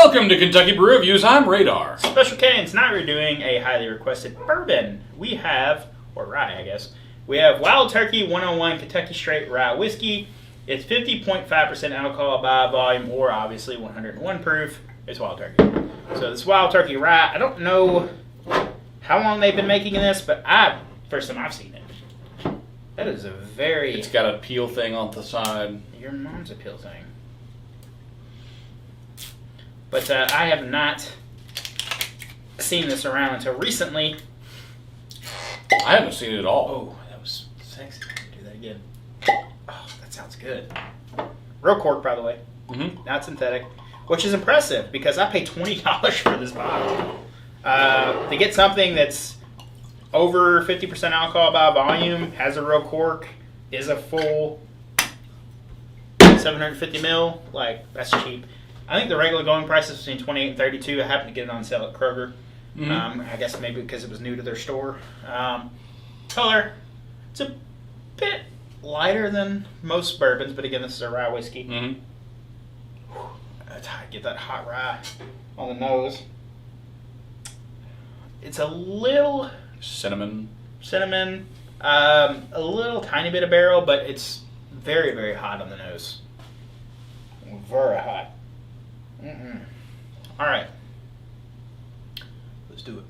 Welcome to Kentucky Brew Reviews. I'm Radar. Special K, and tonight we're doing a highly requested bourbon. We have, or rye, I guess. We have Wild Turkey 101 Kentucky Straight Rye Whiskey. It's 50.5% alcohol by volume, or obviously 101 proof. It's Wild Turkey. So this Wild Turkey rye, I don't know how long they've been making this, but first time I've seen it. That is a very... It's got a peel thing on the side. Your mom's a peel thing. But I have not seen this around until recently. I haven't seen it at all. Oh, that was sexy. Do that again. Oh, that sounds good. Real cork, by the way. Mm-hmm. Not synthetic. Which is impressive because I paid $20 for this bottle. To get something that's over 50% alcohol by volume, has a real cork, is a full 750 mil, like, that's cheap. I think the regular going price is between $28 and $32. I happened to get it on sale at Kroger. Mm-hmm. I guess maybe because it was new to their store. Color, it's a bit lighter than most bourbons, but again, this is a rye whiskey. Mm-hmm. Get that hot rye on the nose. It's a little cinnamon, a little tiny bit of barrel, but it's very, very hot on the nose. Very hot. Mm-mm. All right, let's do it.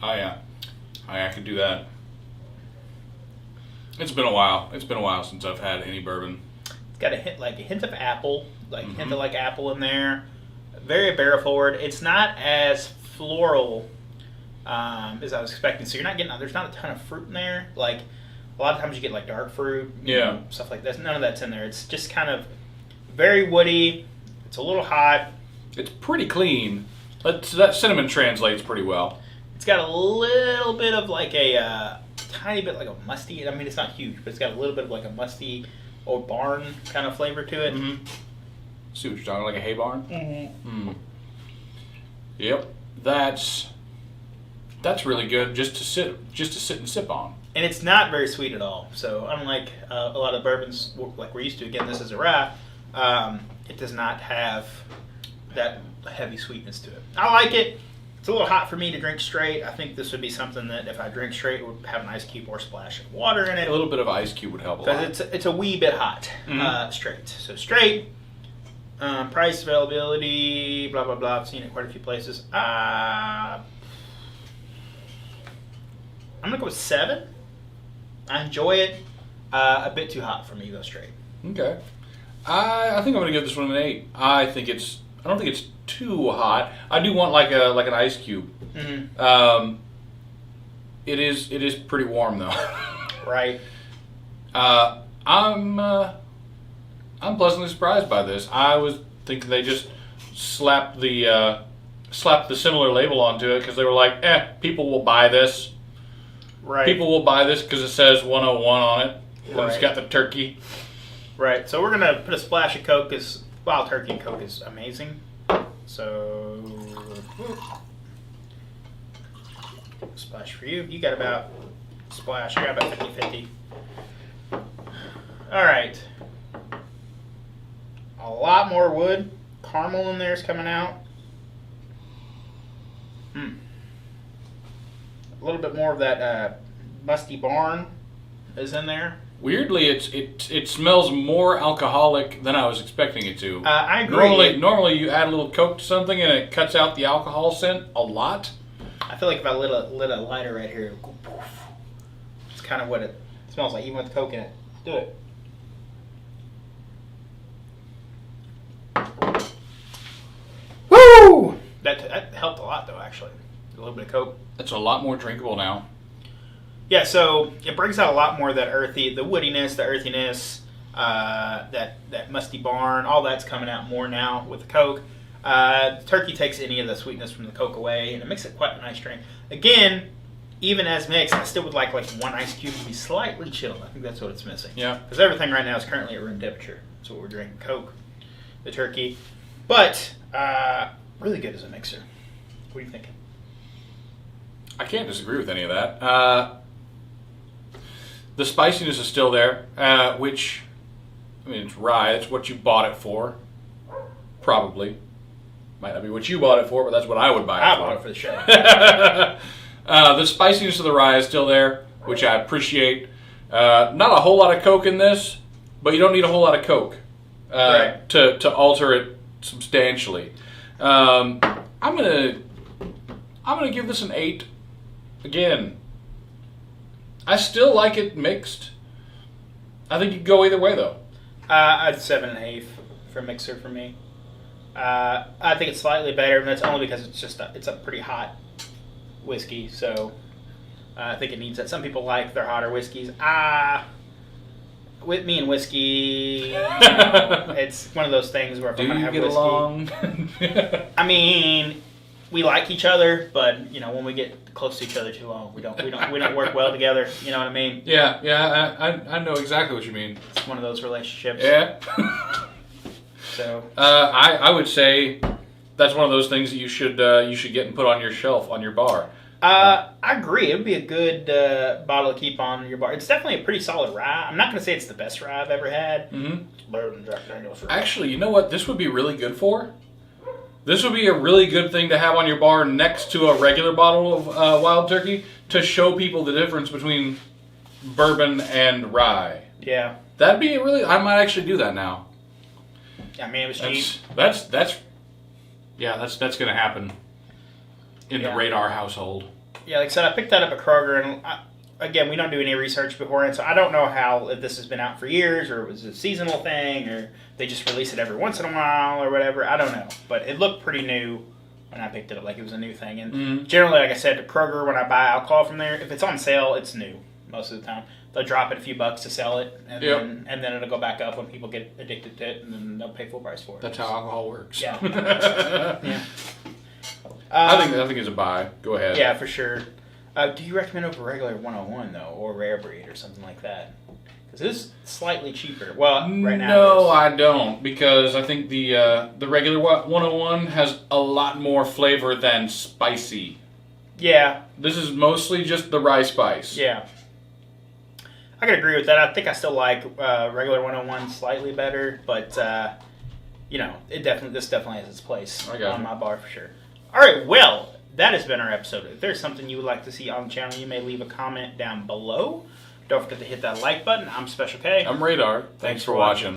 Oh yeah, I could do that. It's been a while. It's been a while since I've had any bourbon. It's got a hint of apple, hint of apple in there. Very barrel forward. It's not as floral as I was expecting. So you're not getting, there's not a ton of fruit in there. Like a lot of times you get like dark fruit, stuff like that. None of that's in there. It's just kind of very woody. It's a little hot. It's pretty clean. That cinnamon translates pretty well. It's got a little bit of like a tiny bit like a musty. I mean, it's not huge, but it's got a little bit of like a musty old barn kind of flavor to it. Mm-hmm. See what you're talking, like a hay barn. Mm-hmm. Yep, that's really good just to sit and sip on. And it's not very sweet at all. So unlike a lot of bourbons like we're used to, again, this is a rye. It does not have that heavy sweetness to it. I like it. It's a little hot for me to drink straight. I think this would be something that if I drink straight would have an ice cube or a splash of water in it. A little bit of ice cube would help a lot. Because it's a wee bit hot, straight. So straight, price, availability, blah, blah, blah. I've seen it quite a few places. I'm going to go with 7. I enjoy it. A bit too hot for me to go straight. Okay. I think I'm going to give this one an 8. I don't think it's too hot. I do want like an ice cube. Mm-hmm. It is pretty warm though. Right. I'm pleasantly surprised by this. I was thinking they just slapped the similar label onto it because they were like, people will buy this. Right. People will buy this because it says 101 on it. And Right. It's got the turkey. Right. So we're gonna put a splash of Coke because Wild Turkey and Coke is amazing. So, splash for you. You got about splash. I got about 50-50. All right. A lot more wood. Caramel in there is coming out. A little bit more of that musty barn is in there. Weirdly, it smells more alcoholic than I was expecting it to. I agree. Normally you add a little Coke to something and it cuts out the alcohol scent a lot. I feel like if I lit a lighter right here, it's kind of what it smells like, even with Coke in it. Do it. Woo! That helped a lot, though, actually. A little bit of Coke. It's a lot more drinkable now. Yeah, so it brings out a lot more of that the woodiness, the earthiness, that musty barn. All that's coming out more now with the Coke. Turkey takes any of the sweetness from the Coke away, and it makes it quite a nice drink. Again, even as mixed, I still would like one ice cube to be slightly chilled. I think that's what it's missing. Yeah. Because everything right now is currently at room temperature. That's what we're drinking, Coke, the turkey. But really good as a mixer. What are you thinking? I can't disagree with any of that. The spiciness is still there, which, I mean, it's rye. It's what you bought it for. Probably. Might not be what you bought it for, but that's what I would buy it for. I bought it for the show. The spiciness of the rye is still there, which I appreciate. Not a whole lot of Coke in this, but you don't need a whole lot of Coke Right. to alter it substantially. I'm gonna give this an 8 again. I still like it mixed. I think you could go either way though. I'd 7 1/8 for mixer for me. I think it's slightly better, and that's only because it's a pretty hot whiskey. So I think it needs that. Some people like their hotter whiskeys. With me and whiskey, it's one of those things where if I'm gonna have whiskey, along? I mean, we like each other, but when we get close to each other too long, we don't work well together. You know what I mean? Yeah. I know exactly what you mean. It's one of those relationships. Yeah. So I would say that's one of those things that you should get and put on your shelf on your bar. I agree. It would be a good bottle to keep on your bar. It's definitely a pretty solid rye. I'm not going to say it's the best rye I've ever had. Mm-hmm. It's better than Jack Daniel's rye. Actually, you know what? This would be really good for. This would be a really good thing to have on your bar next to a regular bottle of Wild Turkey to show people the difference between bourbon and rye. Yeah. That'd be I might actually do that now. I mean, it was cheap. That's going to happen in the Radar household. Yeah, like I said, I picked that up at Kroger, and again, we don't do any research beforehand, so I don't know if this has been out for years, or it was a seasonal thing, or they just release it every once in a while, or whatever. I don't know, but it looked pretty new when I picked it up, like it was a new thing. And generally, like I said, at Kroger, when I buy alcohol from there, if it's on sale, it's new most of the time. They'll drop it a few bucks to sell it, and then it'll go back up when people get addicted to it, and then they'll pay full price for it. That's how alcohol works. Yeah. Yeah. I think it's a buy. Go ahead. Yeah, for sure. Do you recommend over regular 101 though, or Rare Breed or something like that? Because it's slightly cheaper. Well, right now. No, I don't, because I think the regular 101 has a lot more flavor than spicy. Yeah. This is mostly just the rye spice. Yeah. I could agree with that. I think I still like regular 101 slightly better, but this definitely has its place on my bar for sure. All right, well, that has been our episode. If there's something you would like to see on the channel, you may leave a comment down below. Don't forget to hit that like button. I'm Special K. I'm Radar. Thanks for watching.